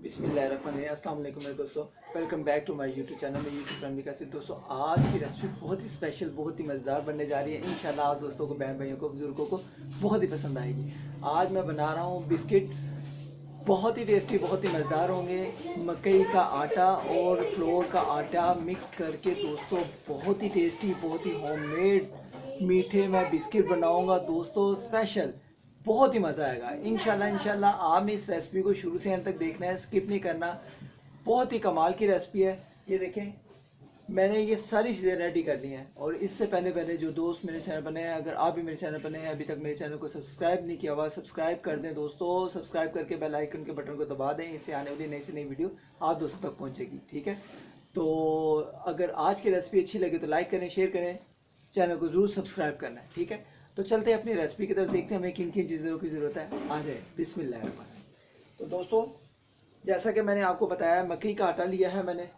बिस्मिल्लाहिर्रहमानिर्रहीम। अस्सलाम वालेकुम मेरे दोस्तों, welcome back to my YouTube channel में यूट्यूब फैमिली का सिर्फ। दोस्तों आज की रेसिपी बहुत ही स्पेशल, बहुत ही मज़ेदार बनने जा रही है। इंशाल्लाह आप दोस्तों को, बहन भाइयों को, बुजुर्गों को बहुत ही पसंद आएगी। आज मैं बना रहा हूँ बिस्किट, बहुत ही टेस्टी, बहुत ही मज़ेदार होंगे। मकई का आटा और फ्लोर का आटा मिक्स करके दोस्तों बहुत ही टेस्टी, बहुत ही होममेड मीठे मैं बिस्किट बनाऊँगा दोस्तों, स्पेशल। बहुत ही मज़ा आएगा इंशाल्लाह आपने इस रेसिपी को शुरू से अंत तक देखना है, स्किप नहीं करना। बहुत ही कमाल की रेसिपी है। ये देखें, मैंने ये सारी चीज़ें रेडी कर ली हैं। और इससे पहले जो दोस्त मेरे चैनल पर नए हैं, अगर आप भी मेरे चैनल पर नए हैं, अभी तक मेरे चैनल को सब्सक्राइब नहीं किया हुआ, सब्सक्राइब कर दें दोस्तों। सब्सक्राइब करके बेल आइकन के बटन को दबा दें, इससे आने वाली नई से नई वीडियो आप दोस्तों तक पहुँचेगी। ठीक है, तो अगर आज की रेसिपी अच्छी लगे तो लाइक करें, शेयर करें, चैनल को ज़रूर सब्सक्राइब करना है। ठीक है, तो चलते हैं अपनी रेसिपी की तरफ, देखते हैं हमें किन किन चीज़ों की ज़रूरत है। आ जाए, बिस्मिल्लाह। तो दोस्तों जैसा कि मैंने आपको बताया, मकई का आटा लिया है मैंने।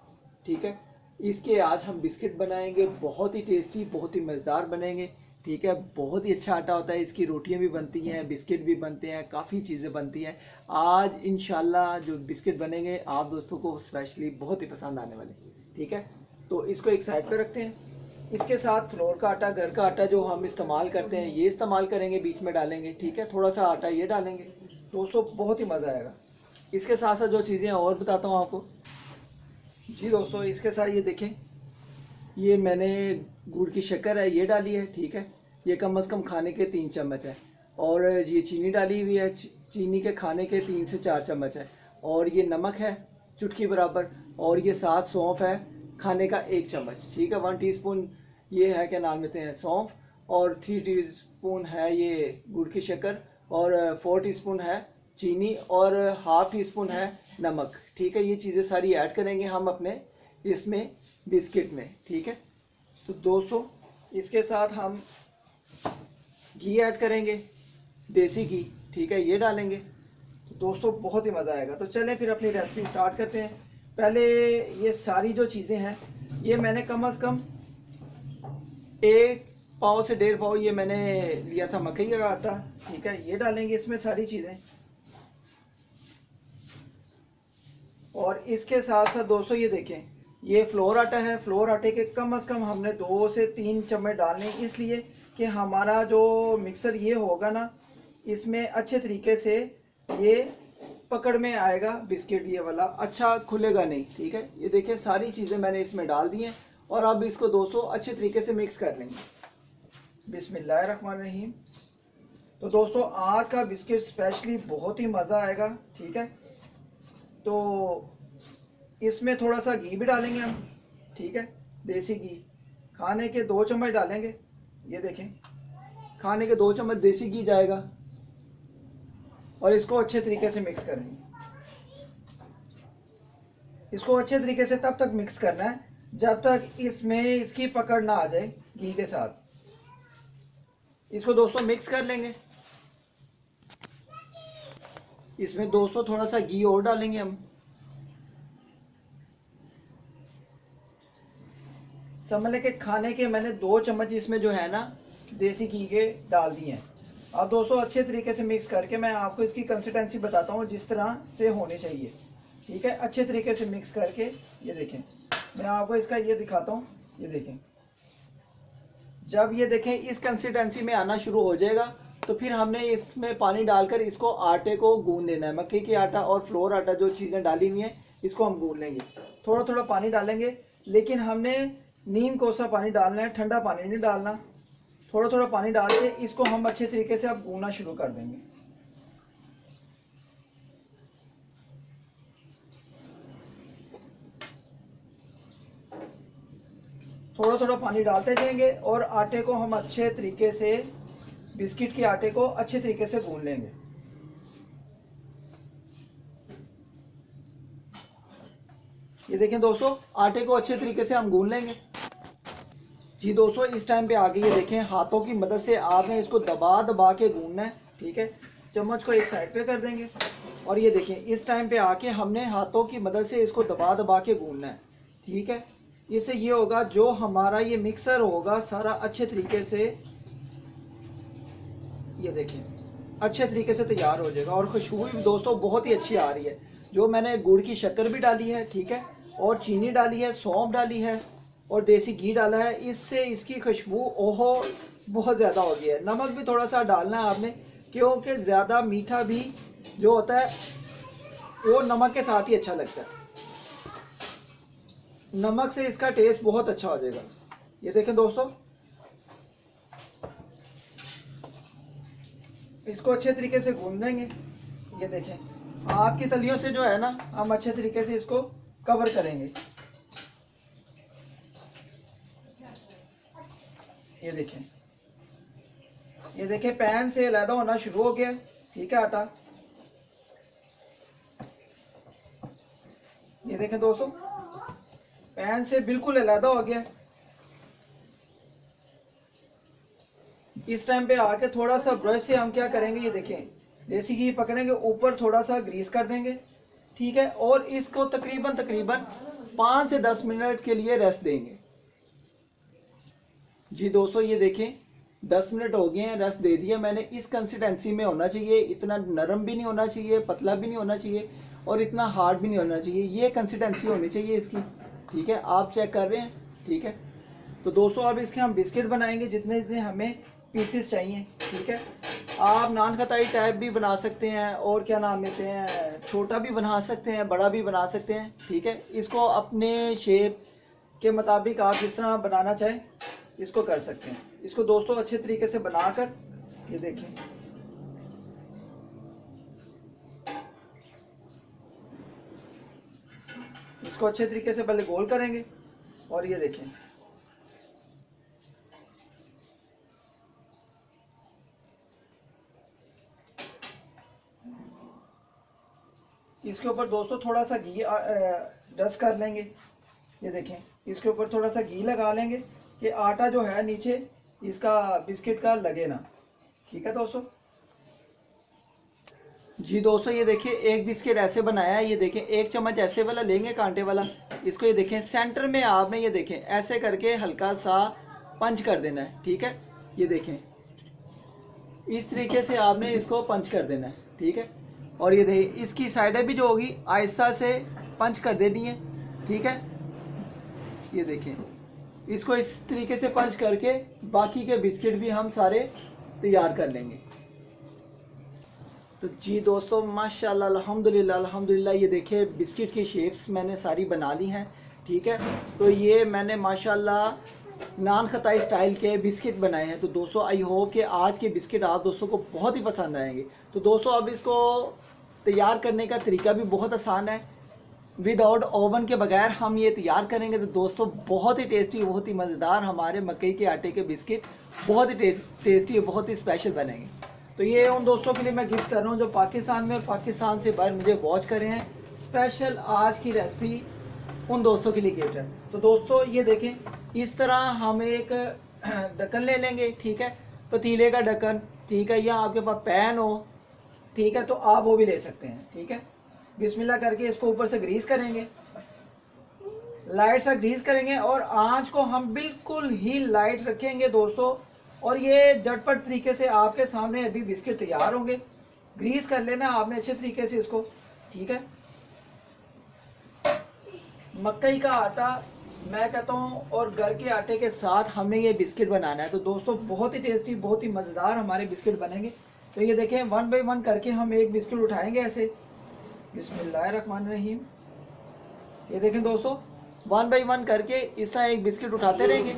ठीक है, इसके आज हम बिस्किट बनाएंगे, बहुत ही टेस्टी, बहुत ही मज़ेदार बनेंगे। ठीक है, बहुत ही अच्छा आटा होता है, इसकी रोटियां भी बनती हैं, बिस्किट भी बनते हैं, काफ़ी चीज़ें बनती हैं। आज इंशाल्लाह जो बिस्किट बनेंगे आप दोस्तों को स्पेशली बहुत ही पसंद आने वाले। ठीक है, तो इसको एक साइड पे रखते हैं। इसके साथ फ्लोर का आटा, घर का आटा जो हम इस्तेमाल करते हैं, ये इस्तेमाल करेंगे, बीच में डालेंगे। ठीक है, थोड़ा सा आटा ये डालेंगे दोस्तों, बहुत ही मज़ा आएगा। इसके साथ साथ जो चीज़ें और बताता हूँ आपको। जी दोस्तों, इसके साथ ये देखें, ये मैंने गुड़ की शक्कर है ये डाली है। ठीक है, ये कम से कम खाने के 3 चम्मच है। और ये चीनी डाली हुई है, चीनी के खाने के 3 से 4 चम्मच है। और ये नमक है चुटकी बराबर। और ये 7 सौंफ है, खाने का 1 चम्मच। ठीक है, 1 टीस्पून ये है, क्या नाम लेते हैं, सौंफ। और 3 टीस्पून है ये गुड़ की शक्कर। और 4 टीस्पून है चीनी। और ½ टीस्पून है नमक। ठीक है, ये चीज़ें सारी ऐड करेंगे हम अपने इसमें बिस्किट में। ठीक है, तो दोस्तों इसके साथ हम घी ऐड करेंगे, देसी घी। ठीक है, ये डालेंगे तो दोस्तों बहुत ही मज़ा आएगा। तो चलें फिर अपनी रेसिपी स्टार्ट करते हैं। पहले ये सारी जो चीज़ें हैं, ये मैंने कम से कम 1 पाव से 1.5 पाव ये मैंने लिया था मकई का आटा। ठीक है, ये डालेंगे इसमें सारी चीज़ें। और इसके साथ साथ दोस्तों ये देखें, ये फ्लोर आटा है। फ्लोर आटे के कम से कम हमने 2 से 3 चम्मच डालने, इसलिए कि हमारा जो मिक्सर ये होगा ना, इसमें अच्छे तरीके से ये पकड़ में आएगा बिस्किट, ये वाला अच्छा खुलेगा नहीं। ठीक है, ये देखिए सारी चीज़ें मैंने इसमें डाल दी हैं। और अब इसको दोस्तों अच्छे तरीके से मिक्स कर लेंगे। बिस्मिल्लाहिर्रहमानिर्रहीम। तो दोस्तों आज का बिस्किट स्पेशली बहुत ही मज़ा आएगा। ठीक है, तो इसमें थोड़ा सा घी भी डालेंगे हम। ठीक है, देसी घी खाने के 2 चम्मच डालेंगे। ये देखें, खाने के 2 चम्मच देसी घी जाएगा। और इसको अच्छे तरीके से मिक्स करेंगे। इसको अच्छे तरीके से तब तक मिक्स करना है जब तक इसमें इसकी पकड़ ना आ जाए घी के साथ। इसको दोस्तों मिक्स कर लेंगे। इसमें दोस्तों थोड़ा सा घी और डालेंगे हम। समझ लें कि खाने के मैंने 2 चम्मच इसमें जो है ना देसी घी के डाल दिए हैं। अब दोस्तों अच्छे तरीके से मिक्स करके मैं आपको इसकी कंसिस्टेंसी बताता हूँ जिस तरह से होनी चाहिए। ठीक है, अच्छे तरीके से मिक्स करके ये देखें, मैं आपको इसका ये दिखाता हूँ। ये देखें, जब ये देखें इस कंसिस्टेंसी में आना शुरू हो जाएगा तो फिर हमने इसमें पानी डालकर इसको आटे को गूंद लेना है। मक्की की आटा और फ्लोर आटा जो चीज़ें डाली हुई हैं, इसको हम गूंद लेंगे। थोड़ा थोड़ा पानी डालेंगे, लेकिन हमने नीम कोसा पानी डालना है, ठंडा पानी नहीं डालना। थोड़ा थोड़ा पानी डाल के इसको हम अच्छे तरीके से अब गूंदना शुरू कर देंगे। थोड़ा थोड़ा पानी डालते जाएंगे और आटे को हम अच्छे तरीके से, बिस्किट के आटे को अच्छे तरीके से गूंद लेंगे। ये देखें दोस्तों, आटे को अच्छे तरीके से हम गूंद लेंगे। जी दोस्तों, इस टाइम पे आगे ये देखें, हाथों की मदद से आपने इसको दबा दबा के गूंदना है। ठीक है, चम्मच को एक साइड पे कर देंगे। और ये देखें, इस टाइम पे आके हमने हाथों की मदद से इसको दबा दबा के गूंदना है। ठीक है, इससे ये होगा जो हमारा ये मिक्सर होगा सारा अच्छे तरीके से, ये देखें, अच्छे तरीके से तैयार हो जाएगा। और खुशबू भी दोस्तों बहुत ही अच्छी आ रही है। जो मैंने गुड़ की शक्कर भी डाली है, ठीक है, और चीनी डाली है, सौंफ डाली है और देसी घी डाला है। इससे इसकी खुशबू ओहो बहुत ज़्यादा हो गया है। नमक भी थोड़ा सा डालना है आपने, क्योंकि ज़्यादा मीठा भी जो होता है वो नमक के साथ ही अच्छा लगता है। नमक से इसका टेस्ट बहुत अच्छा हो जाएगा। ये देखें दोस्तों, इसको अच्छे तरीके से भून लेंगे। ये देखें, आपकी तलियों से जो है ना, हम अच्छे तरीके से इसको कवर करेंगे। ये देखें, ये देखें पैन से अलग होना शुरू हो गया, ठीक है आटा। ये देखें दोस्तों, पैन से बिल्कुल अलग हो गया। इस टाइम पे आके थोड़ा सा ब्रश से हम क्या करेंगे, ये देखें देसी घी पकड़ेंगे, ऊपर थोड़ा सा ग्रीस कर देंगे, ठीक है, और इसको तकरीबन 5 से 10 मिनट के लिए रेस्ट देंगे। जी दोस्तों, ये देखें 10 मिनट हो गए हैं, रस दे दिया मैंने। इस कंसिस्टेंसी में होना चाहिए, इतना नरम भी नहीं होना चाहिए, पतला भी नहीं होना चाहिए और इतना हार्ड भी नहीं होना चाहिए। ये कंसिस्टेंसी होनी चाहिए इसकी, ठीक है। आप चेक कर रहे हैं, ठीक है। तो दोस्तों अब इसके हम बिस्किट बनाएंगे जितने जितने हमें पीसेस चाहिए, ठीक है। आप नान खताई टाइप भी बना सकते हैं और क्या नाम लेते हैं, छोटा भी बना सकते हैं, बड़ा भी बना सकते हैं, ठीक है। इसको अपने शेप के मुताबिक आप जिस तरह बनाना चाहें इसको कर सकते हैं। इसको दोस्तों अच्छे तरीके से बनाकर, ये देखें, इसको अच्छे तरीके से पहले गोल करेंगे और ये देखें, इसके ऊपर दोस्तों थोड़ा सा घी डस्ट कर लेंगे। ये देखें, इसके ऊपर थोड़ा सा घी लगा लेंगे कि आटा जो है नीचे इसका बिस्किट का लगे ना, ठीक है दोस्तों। जी दोस्तों, ये देखिए एक बिस्किट ऐसे बनाया है। ये देखें, एक चम्मच ऐसे वाला लेंगे, कांटे वाला। इसको ये देखें सेंटर में आपने ये देखें ऐसे करके हल्का सा पंच कर देना है, ठीक है। ये देखें इस तरीके से आपने इसको पंच कर देना है, ठीक है। और ये देखिए इसकी साइडें भी जो होगी आहिस्ता से पंच कर देनी है, ठीक है। ये देखें, इसको इस तरीके से पंच करके बाकी के बिस्किट भी हम सारे तैयार कर लेंगे। तो जी दोस्तों, माशाल्लाह अल्हम्दुलिल्लाह अल्हम्दुलिल्लाह, ये देखिए बिस्किट की शेप्स मैंने सारी बना ली हैं, ठीक है। तो ये मैंने माशाल्लाह नान खताई स्टाइल के बिस्किट बनाए हैं। तो दोस्तों आई होप कि आज के बिस्किट आप दोस्तों को बहुत ही पसंद आएंगे। तो दोस्तों अब इसको तैयार करने का तरीका भी बहुत आसान है। विदाउट ओवन के बगैर हम ये तैयार करेंगे तो दोस्तों बहुत ही टेस्टी, बहुत ही मज़ेदार हमारे मकई के आटे के बिस्किट बहुत ही टेस्टी, बहुत ही स्पेशल बनेंगे। तो ये उन दोस्तों के लिए मैं गिफ्ट कर रहा हूँ जो पाकिस्तान में और पाकिस्तान से बाहर मुझे वॉच कर रहे हैं। स्पेशल आज की रेसिपी उन दोस्तों के लिए गिफ्ट है। तो दोस्तों ये देखें, इस तरह हम एक ढक्कन ले लेंगे, ठीक है, पतीले का ढक्कन, ठीक है, या आपके पास पैन हो, ठीक है, तो आप वो भी ले सकते हैं, ठीक है। बिस्मिल्लाह करके इसको ऊपर से ग्रीस करेंगे, लाइट सा ग्रीस करेंगे और आंच को हम बिल्कुल ही लाइट रखेंगे दोस्तों। और ये झटपट तरीके से आपके सामने अभी बिस्किट तैयार होंगे। ग्रीस कर लेना आपने अच्छे तरीके से इसको, ठीक है। मकई का आटा मैं कहता हूँ और घर के आटे के साथ हमने ये बिस्किट बनाना है। तो दोस्तों बहुत ही टेस्टी, बहुत ही मज़ेदार हमारे बिस्किट बनेंगे। तो ये देखें 1 बाय 1 करके हम एक बिस्किट उठाएंगे ऐसे, बिस्मिल्लाहिर्रहमानिर्रहीम। ये देखें दोस्तों 1 बाय 1 करके इस तरह एक बिस्किट उठाते रहेंगे,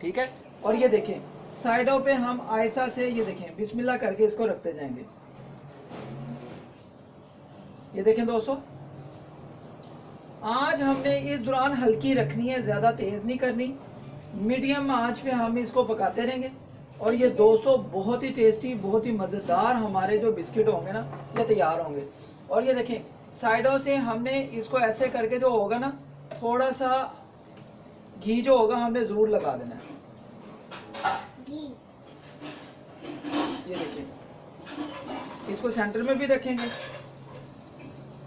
ठीक है। और ये देखें साइडों पे हम आयसा से ये देखें बिस्मिल्लाह करके इसको रखते जाएंगे। ये देखें दोस्तों, आज हमने इस दौरान हल्की रखनी है, ज्यादा तेज नहीं करनी, मीडियम आंच पे हम इसको पकाते रहेंगे। और ये दोस्तों बहुत ही टेस्टी, बहुत ही मजेदार हमारे जो बिस्किट होंगे ना ये तैयार होंगे। और ये देखें साइडों से हमने इसको ऐसे करके जो होगा ना, थोड़ा सा घी जो होगा हमने जरूर लगा देना है। ये देखिए, इसको सेंटर में भी रखेंगे।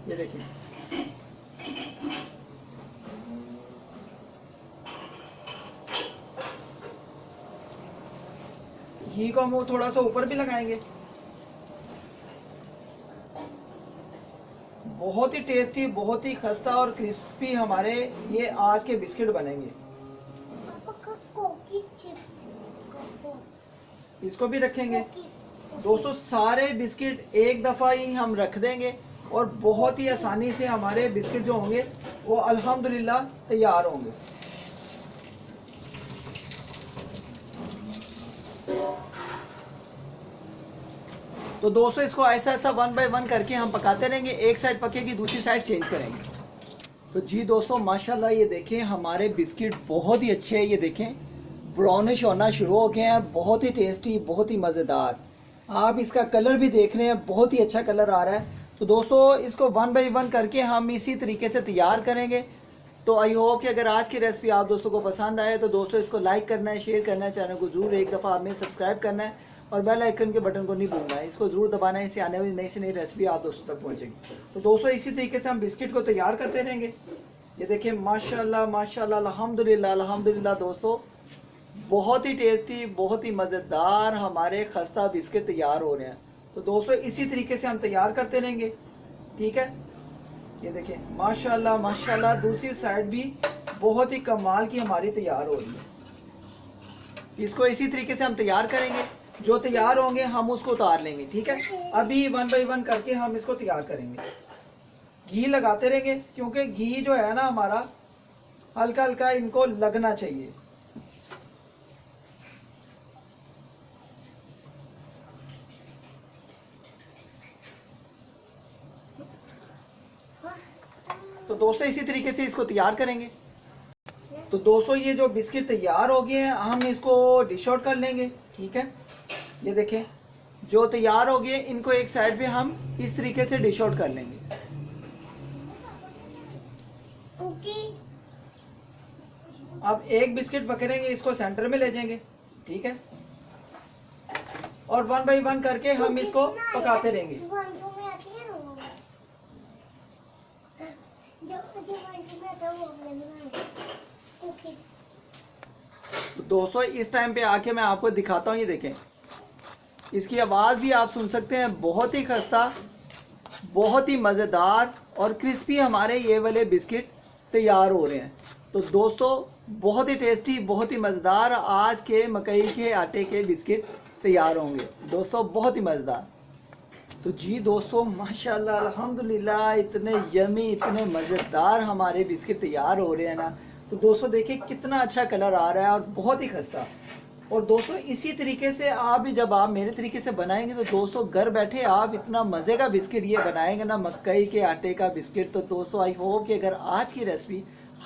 ये देखिए, घी को हम थोड़ा सा ऊपर भी लगाएंगे। बहुत ही टेस्टी, बहुत ही खस्ता और क्रिस्पी हमारे ये आज के बिस्किट बनेंगे। इसको भी रखेंगे दोस्तों। सारे बिस्किट एक दफ़ा ही हम रख देंगे और बहुत ही आसानी से हमारे बिस्किट जो होंगे वो अल्हम्दुलिल्लाह तैयार होंगे। तो दोस्तों इसको ऐसा ऐसा 1 बाय 1 करके हम पकाते रहेंगे। एक साइड पकेगी, दूसरी साइड चेंज करेंगे। तो जी दोस्तों माशाल्लाह ये देखें हमारे बिस्किट बहुत ही अच्छे हैं। ये देखें ब्राउनिश होना शुरू हो गए हैं, बहुत ही टेस्टी, बहुत ही मज़ेदार। आप इसका कलर भी देख रहे हैं, बहुत ही अच्छा कलर आ रहा है। तो दोस्तों इसको 1 बाय 1 करके हम इसी तरीके से तैयार करेंगे। तो आई होप कि अगर आज की रेसिपी आप दोस्तों को पसंद आए तो दोस्तों इसको लाइक करना है, शेयर करना है, चैनल को जरूर एक दफ़ा आपने सब्सक्राइब करना है और बेल आइकन के बटन को नहीं भूलना है, इसको जरूर दबाना है। इससे आने वाली नई से नई रेसिपी आप दोस्तों तक पहुंचेगी। तो दोस्तों इसी तरीके से हम बिस्किट को तैयार करते रहेंगे। ये देखिए माशाल्लाह माशाल्लाह अल्हम्दुलिल्लाह अल्हम्दुलिल्लाह दोस्तों बहुत ही टेस्टी, बहुत ही मज़ेदार हमारे खस्ता बिस्किट तैयार हो रहे हैं। तो दोस्तों इसी तरीके से हम तैयार करते रहेंगे, ठीक है। ये देखिए माशाल्लाह माशाल्लाह दूसरी साइड भी बहुत ही कमाल की हमारी तैयार हो रही है। इसको इसी तरीके से हम तैयार करेंगे। जो तैयार होंगे हम उसको उतार लेंगे, ठीक है। अभी 1 बाय 1 करके हम इसको तैयार करेंगे। घी लगाते रहेंगे क्योंकि घी जो है ना हमारा हल्का हल्का इनको लगना चाहिए। तो दोस्तों इसी तरीके से इसको तैयार करेंगे। तो दोस्तों ये जो बिस्किट तैयार हो गए हैं हम इसको डिश आउट कर लेंगे, ठीक है। ये देखें जो तैयार हो गए इनको एक साइड पे हम इस तरीके से डिश आउट कर लेंगे। अब एक बिस्किट पकड़ेंगे, इसको सेंटर में ले जाएंगे, ठीक है। और 1 बाय 1 करके हम इसको पकाते रहेंगे। तो दोस्तों इस टाइम पे आके मैं आपको दिखाता हूँ। ये देखें इसकी आवाज़ भी आप सुन सकते हैं। बहुत ही खस्ता, बहुत ही मज़ेदार और क्रिस्पी हमारे ये वाले बिस्किट तैयार हो रहे हैं। तो दोस्तों बहुत ही टेस्टी, बहुत ही मज़ेदार आज के मकई के आटे के बिस्किट तैयार होंगे दोस्तों, बहुत ही मज़ेदार। तो जी दोस्तों माशाल्लाह अल्हम्दुलिल्लाह इतने यमी, इतने मज़ेदार हमारे बिस्किट तैयार हो रहे हैं ना। तो दोस्तों देखिए कितना अच्छा कलर आ रहा है और बहुत ही खस्ता। और दोस्तों इसी तरीके से आप भी जब आप मेरे तरीके से बनाएंगे तो दोस्तों घर बैठे आप इतना मज़े का बिस्किट ये बनाएंगे ना, मकई के आटे का बिस्किट। तो दोस्तों आई होप कि अगर आज की रेसिपी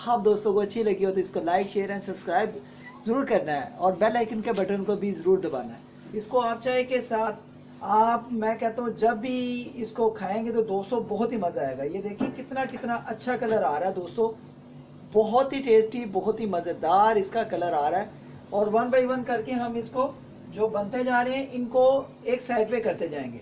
आप दोस्तों को अच्छी लगी हो तो इसको लाइक, शेयर एंड सब्सक्राइब ज़रूर करना है और बेल आइकन के बटन को भी ज़रूर दबाना है। इसको आप चाय के साथ आप, मैं कहता हूँ जब भी इसको खाएंगे तो दोस्तों बहुत ही मज़ा आएगा। ये देखिए कितना कितना अच्छा कलर आ रहा है दोस्तों, बहुत ही टेस्टी, बहुत ही मज़ेदार इसका कलर आ रहा है। और 1 बाय 1 करके हम इसको जो बनते जा रहे हैं इनको एक साइड पे करते जाएंगे।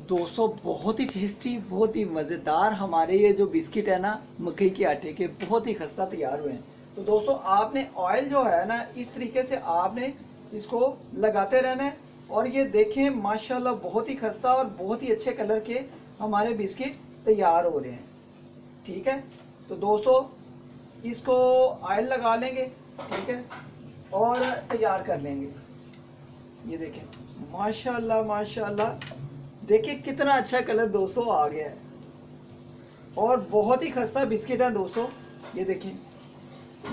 दोस्तों बहुत ही टेस्टी, बहुत ही मज़ेदार हमारे ये जो बिस्किट है ना मकई के आटे के, बहुत ही खस्ता तैयार हुए हैं। तो दोस्तों आपने ऑयल जो है ना इस तरीके से आपने इसको लगाते रहना है। और ये देखें माशाल्लाह बहुत ही खस्ता और बहुत ही अच्छे कलर के हमारे बिस्किट तैयार हो रहे हैं, ठीक है। तो दोस्तों इसको ऑयल लगा लेंगे, ठीक है, और तैयार कर लेंगे। ये देखें माशाल्लाह माशाल्लाह, देखिए कितना अच्छा कलर दोस्तों आ गया है और बहुत ही खस्ता बिस्किट है दोस्तों। ये देखें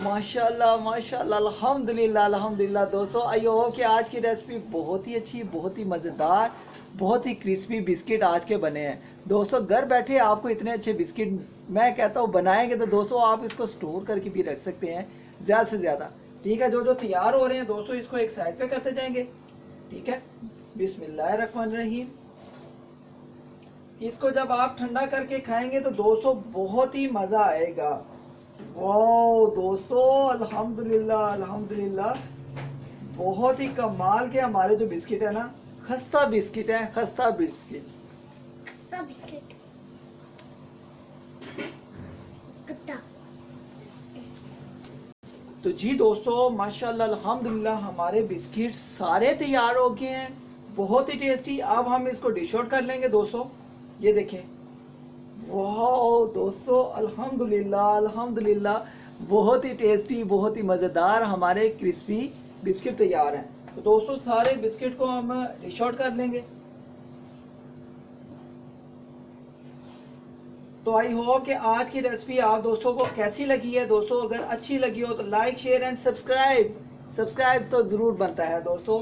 माशाल्लाह माशाल्लाह अल्हम्दुलिल्लाह अल्हम्दुलिल्लाह। दोस्तों आई होप कि आज की रेसिपी बहुत ही अच्छी, बहुत ही मज़ेदार, बहुत ही क्रिस्पी बिस्किट आज के बने हैं दोस्तों। घर बैठे आपको इतने अच्छे बिस्किट मैं कहता हूँ बनाएंगे तो दोस्तों आप इसको स्टोर करके भी रख सकते हैं ज़्यादा से ज़्यादा, ठीक है। जो जो तैयार हो रहे हैं दोस्तों इसको एक साइड पे करते जाएंगे, ठीक है। बिस्मिल्लाहिर्रहमानिर्रहीम। इसको जब आप ठंडा करके खाएंगे तो दोस्तों बहुत ही मज़ा आएगा। वाओ दोस्तों अल्हम्दुलिल्लाह अल्हम्दुलिल्लाह, बहुत ही कमाल के हमारे जो बिस्किट है ना, खस्ता बिस्किट है, खस्ता बिस्किट, खस्ता बिस्किट। तो जी दोस्तों माशाल्लाह अल्हम्दुलिल्लाह हमारे बिस्किट सारे तैयार हो गए हैं, बहुत ही टेस्टी। अब हम इसको डिश आउट कर लेंगे दोस्तों। ये देखें, वाह दोस्तों, अल्हम्दुलिल्लाह अल्हम्दुलिल्लाह, बहुत ही टेस्टी, बहुत ही मज़ेदार हमारे क्रिस्पी बिस्किट तैयार हैं। तो दोस्तों सारे बिस्किट को हम डिश आउट कर लेंगे। तो आई होप कि आज की रेसिपी आप दोस्तों को कैसी लगी है। दोस्तों अगर अच्छी लगी हो तो लाइक शेयर एंड सब्सक्राइब तो ज़रूर बनता है दोस्तों,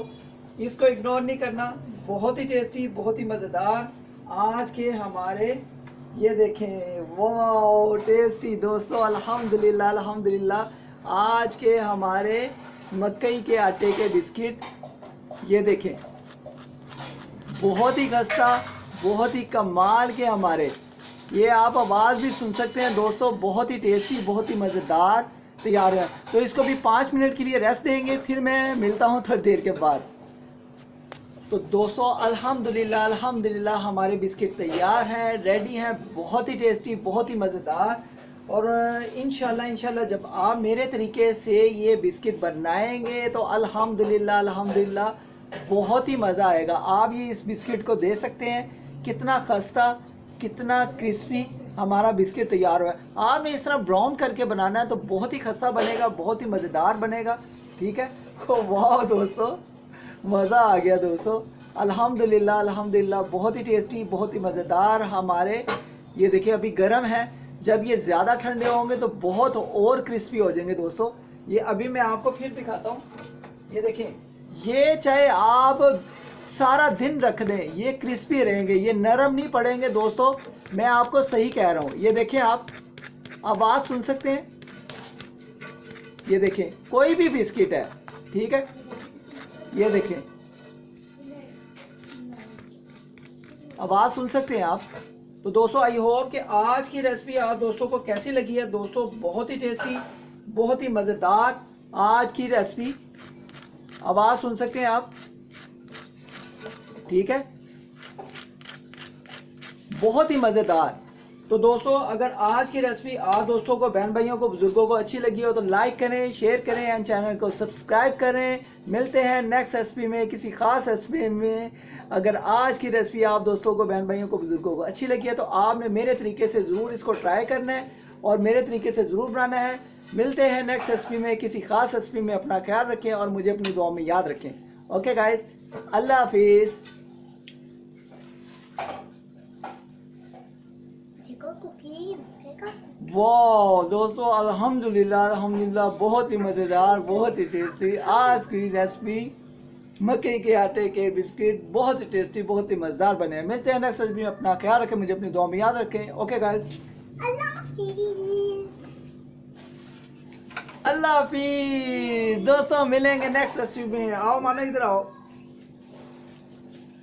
इसको इग्नोर नहीं करना। बहुत ही टेस्टी, बहुत ही मज़ेदार आज के हमारे, ये देखें, वाह टेस्टी दोस्तों, अल्हम्दुलिल्लाह अल्हम्दुलिल्लाह, आज के हमारे मकई के आटे के बिस्किट। ये देखें, बहुत ही खस्ता, बहुत ही कमाल के हमारे, ये आप आवाज़ भी सुन सकते हैं दोस्तों, बहुत ही टेस्टी, बहुत ही मज़ेदार तैयार है। तो इसको भी 5 मिनट के लिए रेस्ट देंगे, फिर मैं मिलता हूँ थोड़ी देर के बाद। तो दोस्तों अल्हम्दुलिल्लाह अल्हम्दुलिल्लाह, हमारे बिस्किट तैयार हैं, रेडी हैं, बहुत ही टेस्टी, बहुत ही मज़ेदार। और इंशाल्लाह जब आप मेरे तरीके से ये बिस्किट बनाएंगे तो अल्हम्दुलिल्लाह अल्हम्दुलिल्लाह बहुत ही मज़ा आएगा। आप ये इस बिस्किट को दे सकते हैं, कितना खस्ता, कितना क्रिस्पी हमारा बिस्किट तैयार हुआ है। आपने इस तरह ब्राउन करके बनाना है तो बहुत ही खस्ता बनेगा, बहुत ही मज़ेदार बनेगा। ठीक है, वाह दोस्तों, मज़ा आ गया दोस्तों, अल्हम्दुलिल्लाह अल्हम्दुलिल्लाह, बहुत ही टेस्टी, बहुत ही मज़ेदार हमारे। ये देखिए अभी गर्म है, जब ये ज़्यादा ठंडे होंगे तो बहुत और क्रिस्पी हो जाएंगे दोस्तों। ये अभी मैं आपको फिर दिखाता हूँ। ये देखें, ये चाहे आप सारा दिन रख दें, ये क्रिस्पी रहेंगे, ये नरम नहीं पड़ेंगे दोस्तों, मैं आपको सही कह रहा हूँ। ये देखें, आप आवाज़ सुन सकते हैं, ये देखें, कोई भी बिस्किट है, ठीक है, ये देखें, आवाज़ सुन सकते हैं आप। तो दोस्तों आई होप कि आज की रेसिपी आप दोस्तों को कैसी लगी है दोस्तों, बहुत ही टेस्टी, बहुत ही मज़ेदार आज की रेसिपी, आवाज़ सुन सकते हैं आप, ठीक है, बहुत ही मज़ेदार। तो दोस्तों अगर आज की रेसिपी आप दोस्तों को, बहन भाइयों को, बुजुर्गों को अच्छी लगी हो तो लाइक करें, शेयर करें एंड चैनल को सब्सक्राइब करें। मिलते हैं नेक्स्ट रेसिपी में, किसी खास रेसिपी में। अगर आज की रेसिपी आप दोस्तों को, बहन भाइयों को, बुजुर्गों को अच्छी लगी है तो आपने मेरे तरीके से ज़रूर इसको ट्राई करना है और मेरे तरीके से ज़रूर बनाना है। मिलते हैं नेक्स्ट रेसिपी में, किसी खास रेसिपी में। अपना ख्याल रखें और मुझे अपनी दुआ में याद रखें। ओके गाइस, अल्लाह हाफिज़। वाह दोस्तों, अल्हम्दुलिल्लाह अल्हम्दुलिल्लाह, बहुत ही मज़ेदार, बहुत ही टेस्टी आज की रेसिपी, मकई के आटे के बिस्किट, बहुत ही टेस्टी, बहुत ही मज़ेदार बने। मिलते हैं नेक्स्ट रेसिपी में, अपना ख्याल रखें, मुझे अपनी दुआ में याद रखें। ओके गाइस, अल्लाह हाफिज़ दोस्तों, मिलेंगे नेक्स्ट रेसिपी में। आओ मानो इधर आओ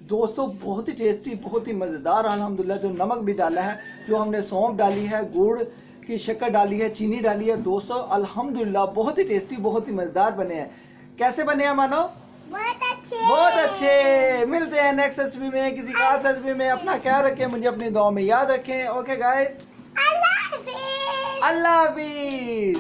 दोस्तों, बहुत ही टेस्टी, बहुत ही मज़ेदार अल्हम्दुलिल्लाह। जो नमक भी डाला है, जो हमने सौंफ डाली है, गुड़ की शक्कर डाली है, चीनी डाली है दोस्तों, अल्हम्दुलिल्लाह बहुत ही टेस्टी, बहुत ही मज़ेदार बने हैं। कैसे बने हैं मानो? बहुत अच्छे। मिलते हैं नेक्स्ट रेसिपी में, किसी खास रेसिपी में। अपना ख्याल रखें, मुझे अपनी दुआ में याद रखें। ओके गाइस, अल्लाह हाफिज़।